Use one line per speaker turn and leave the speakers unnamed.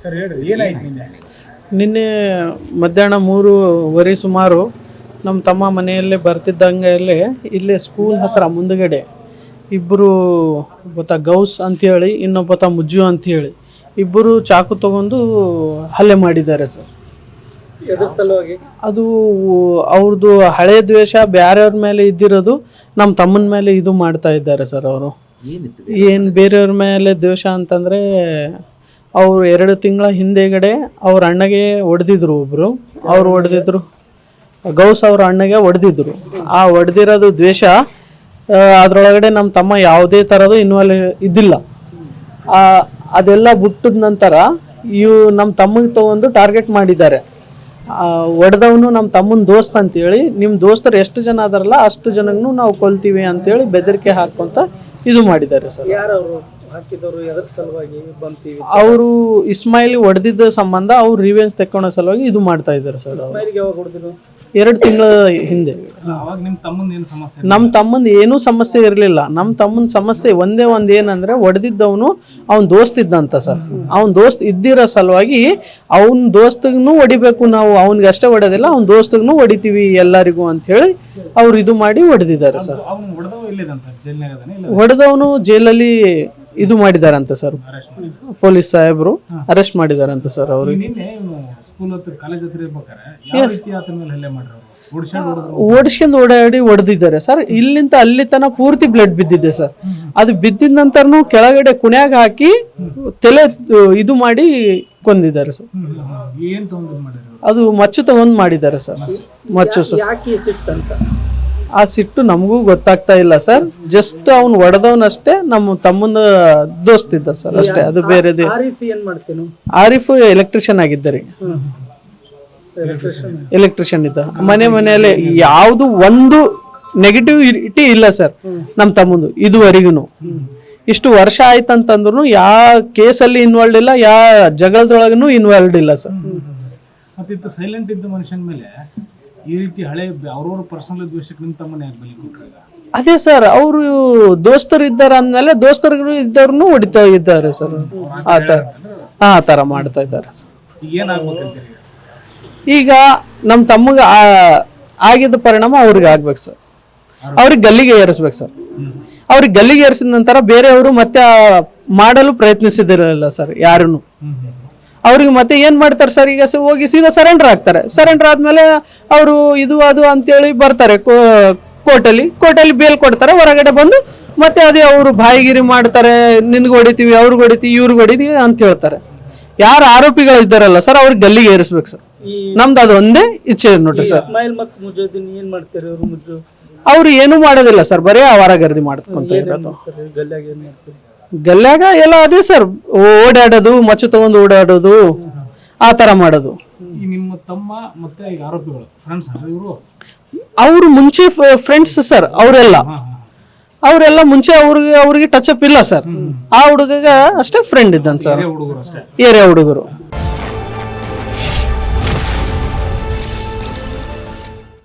Sir ಹೇಳ್ರಿ ಏನಾಯ್ತು
ನಿನ್ನೆ ಮಧ್ಯಾಹ್ನ 3:30 ಸುಮಾರು ನಮ್ಮ ತಮ್ಮ ಮನೆಯಲ್ಲೇ ಬರ್ತಿದ್ದಂಗೆ ಇಲ್ಲೇ ಸ್ಕೂಲ್ ಹತ್ರ ಮುಂದುಗಡೆ ಇಬ್ಬರು ಒಬ್ಬ ಗೌಸ್ ಅಂಥೇಳಿ ಇನ್ನೊಬ್ಬ ಮುಜ್ಜು ಅಂಥೇಳಿ ಇಬ್ಬರು ಚಾಕು ತಗೊಂಡು ಹಲ್ಲೆ ಮಾಡಿದ್ದಾರೆ ಸರ್. ಅದು ಅವ್ರದ್ದು ಹಳೆ ದ್ವೇಷ ಬೇರೆಯವ್ರ ಮೇಲೆ ಇದ್ದಿರೋದು ನಮ್ಮ ತಮ್ಮನ ಮೇಲೆ ಇದು ಮಾಡ್ತಾ ಇದ್ದಾರೆ ಸರ್. ಅವರು ಏನು ಬೇರೆಯವ್ರ ಮೇಲೆ ದ್ವೇಷ ಅಂತಂದರೆ ಅವರು 2 ತಿಂಗಳ ಹಿಂದೆಗಡೆ ಅವ್ರ ಅಣ್ಣಗೆ ಹೊಡೆದಿದ್ರು ಒಬ್ಬರು. ಅವ್ರು ಹೊಡೆದಿದ್ರು ಗೌಸ್ ಅವ್ರ ಅಣ್ಣಗೆ ಹೊಡೆದಿದ್ರು. ಆ ಹೊಡೆದಿರೋದು ದ್ವೇಷ ಅದರೊಳಗಡೆ ನಮ್ಮ ತಮ್ಮ ಯಾವುದೇ ಥರದ್ದು ಇನ್ವಾಲ್ವ್ ಇದ್ದಿಲ್ಲ. ಅದೆಲ್ಲ ಬಿಟ್ಟಿದ ನಂತರ ನಮ್ಮ ತಮ್ಮಗೆ ತಗೊಂಡು ಟಾರ್ಗೆಟ್ ಮಾಡಿದ್ದಾರೆ. ಹೊಡೆದವನು ನಮ್ಮ ತಮ್ಮನ ದೋಸ್ತ್ ಅಂತೇಳಿ ನಿಮ್ಮ ದೋಸ್ತರು ಎಷ್ಟು ಜನ ಅದಾರಲ್ಲ ಅಷ್ಟು ಜನಗೂ ನಾವು ಕೊಲ್ತೀವಿ ಅಂತೇಳಿ ಬೆದರಿಕೆ ಹಾಕೊಂತ ಇದು ಮಾಡಿದ್ದಾರೆ ಸರ್. ಅವರು ಇಸ್ಮಾಯಿಲ್ ಹೊಡೆದಿದ್ದ ಸಂಬಂಧ ಅವ್ರು ರಿವೆಂಜ್ ತೆಕ್ಕೊಳ್ಳೋ ಸಲುವಾಗಿ ಇದು ಮಾಡ್ತಾ ಇದ್ದಾರೆ ಸರ್. 2 ತಿಂಗಳ ಹಿಂದೆ ನಮ್ಮ ತಮ್ಮಂದು ಏನೂ ಸಮಸ್ಯೆ ಇರಲಿಲ್ಲ. ನಮ್ಮ ತಮ್ಮನ ಸಮಸ್ಯೆ ಒಂದೇ ಏನಂದ್ರೆ ಹೊಡೆದಿದ್ದವನು ಅವ್ನ ದೋಸ್ತ್ ಇದ್ದಂತ ಸರ್. ಅವ್ನ ದೋಸ್ತ್ ಇದ್ದಿರೋ ಸಲುವಾಗಿ ಅವ್ನ ದೋಸ್ತಿಗೂ ಹೊಡಿಬೇಕು, ನಾವು ಅವ್ನಿಗೆ ಅಷ್ಟೇ ಹೊಡೆದಿಲ್ಲ ಅವ್ನ ದೋಸ್ತಿಗೂ ಹೊಡಿತೀವಿ ಎಲ್ಲರಿಗೂ ಅಂತ ಹೇಳಿ ಅವ್ರು ಇದು ಮಾಡಿ ಹೊಡೆದಿದ್ದಾರೆ ಸರ್. ಹೊಡೆದವನು ಜೈಲಲ್ಲಿ ಇದು ಮಾಡಿದಾರಂತ ಸರ್. ಪೊಲೀಸ್ ಸಾಹೇಬರು ಅರೆಸ್ಟ್ ಮಾಡಿದಾರಂತ ಸರ್. ಅವರು ಓಡಿಸ್ಕೊಂಡು ಓಡಾಡಿ ಹೊಡೆದಿದ್ದಾರೆ ಸರ್. ಇಲ್ಲಿಂದ ಅಲ್ಲಿ ತನಕ ಪೂರ್ತಿ ಬ್ಲಡ್ ಬಿದ್ದಿದೆ ಸರ್. ಅದು ಬಿದ್ದಿದ ನಂತರನು ಕೆಳಗಡೆ ಕುಣ್ಯಾಗ ಹಾಕಿ ತಲೆ ಇದು ಮಾಡಿ ಕೊಂದಿದ್ದಾರೆ ಸರ್. ಅದು ಮಚ್ಚು ತಗೊಂಡ್ ಮಾಡಿದ್ದಾರೆ ಸರ್. ಮಚ್ಚು ಸರ್. ಆ ಸಿಟ್ಟು ನಮಗೂ ಗೊತ್ತಾಗ್ತಾ ಇಲ್ಲ ಸರ್. ಜಸ್ಟ್ ಅವ್ನು ಹೊಡೆದವನಷ್ಟೇ ನಮ್ಮ ತಮ್ಮನ ದೋಸ್ತ್ ಇದ್ದ ಸರ್ ಅಷ್ಟೇ. ಅದು ಬೇರೆದೇ. ಆರಿಫ್ ಎಲೆಕ್ಟ್ರಿಷಿಯನ್ ಆಗಿದ್ದಾರೆ. ಎಲೆಕ್ಟ್ರಿಷಿಯನ್ ಇದ್ದ. ಮನೆಯಲ್ಲಿ ಯಾವುದು ಒಂದು ನೆಗೆಟಿವಿಟಿ ಇಲ್ಲ ಸರ್ ನಮ್ಮ ತಮ್ಮಂದು ಇದುವರೆಗೂ. ಇಷ್ಟು ವರ್ಷ ಆಯ್ತಂತಂದ್ರು ಯಾವ ಕೇಸಲ್ಲಿ ಇನ್ವಾಲ್ವ್ ಇಲ್ಲ, ಯಾವ ಜಗಳದೊಳಗೂ ಇನ್ವಾಲ್ವ್ ಇಲ್ಲ ಸರ್.
ಸೈಲೆಂಟ್ ಇದ್ದ ಮನುಷ್ಯನ ಮೇಲೆ ಈ ರೀತಿ ಹಳೆ ಅವ್ರವ್ರ ಪರ್ಸನಲ್ ದ್ವೇಷಕ್ಕೆ ನಿಮ್ಮ ತಮ್ಮನ ಯಾಕೆ ಬಲಿ ಕೊಟ್ರೆ?
ಅದೇ ಸರ್, ಅವರು ದೋಸ್ತರು ಇದ್ದಾರೆ ಅಂದ್ಮೇಲೆ ದೋಸ್ತರು ಇದ್ದವ್ರನ್ನು ಹೊಡಿತಾ ಇದ್ದಾರೆ ಸರ್. ಆ ತರ ಮಾಡ್ತಾ ಇದ್ದಾರೆ ಸರ್. ಈಗ ನಮ್ಮ ತಮ್ಮಗೆ ಆಗಿದ್ದ ಪರಿಣಾಮ ಅವ್ರಿಗೆ ಆಗ್ಬೇಕು ಸರ್. ಅವ್ರಿಗೆ ಗಲ್ಲಿಗೆ ಏರಿಸ್ಬೇಕು ಸರ್. ಅವ್ರಿಗೆ ಗಲ್ಲಿಗೆ ಏರಿಸಿದ ನಂತರ ಬೇರೆಯವರು ಮತ್ತೆ ಮಾಡಲು ಪ್ರಯತ್ನಿಸಿದಿರಲಿಲ್ಲ ಸರ್ ಯಾರನ್ನು. ಅವ್ರಿಗೆ ಮತ್ತೆ ಏನ್ ಮಾಡ್ತಾರೆ ಸರ್, ಈಗ ಹೋಗಿ ಸೀದಾ ಸರೆಂಡರ್ ಆಗ್ತಾರೆ. ಸರೆಂಡರ್ ಆದ್ಮೇಲೆ ಅವರು ಇದು ಅದು ಅಂತೇಳಿ ಬರ್ತಾರೆ ಕೋರ್ಟಲ್ಲಿ ಬೇಲ್ ಕೊಡ್ತಾರೆ. ಹೊರಗಡೆ ಬಂದು ಮತ್ತೆ ಅದೇ ಅವರು ಬಾಯಿಗಿರಿ ಮಾಡ್ತಾರೆ. ನಿನ್ಗೆ ಹೊಡಿತೀವಿ, ಅವ್ರಿಗೆ ಹೊಡಿತೀವಿ, ಇವ್ರಿಗೆ ಹೊಡಿತೀವಿ ಅಂತ ಹೇಳ್ತಾರೆ. ಯಾರು ಆರೋಪಿಗಳು ಇದ್ದಾರಲ್ಲ ಸರ್ ಅವ್ರಿಗೆ ಗಲ್ಲಿಗೆ ಏರಿಸ್ಬೇಕು ಸರ್. ನಮ್ದು ಅದು ಒಂದೇ ಇಚ್ಛೆ ನೋಡ್ರಿ ಸರ್. ಅವ್ರು ಏನು ಮಾಡೋದಿಲ್ಲ ಸರ್, ಬರೀ ಅವಾರಗರ್ದಿ ಮಾಡ್ಕೊಂತ ಇರೋದು. ಗಲ್ಯಾಗ ಎಲ್ಲ ಅದೇ ಸರ್, ಓಡಾಡೋದು, ಮಚ್ಚು ತಗೊಂಡು ಓಡಾಡೋದು, ಆ ತರ ಮಾಡೋದು.
ನಿಮ್ಮ ತಮ್ಮ ಮತ್ತೆ ಈಗ ಆರೋಪಿಗಳು
ಅವರು ಮುಂಚೆ ಫ್ರೆಂಡ್ಸ್ ಸರ್. ಅವರೆಲ್ಲ ಮುಂಚೆ ಅವ್ರಿಗೆ ಟಚ್ ಅಪ್ ಇಲ್ಲ ಸರ್. ಆ ಹುಡುಗ ಅಷ್ಟೇ ಫ್ರೆಂಡ್ ಇದ್ದಾನೆ ಸರ್. ಏರಿಯಾ ಹುಡುಗರು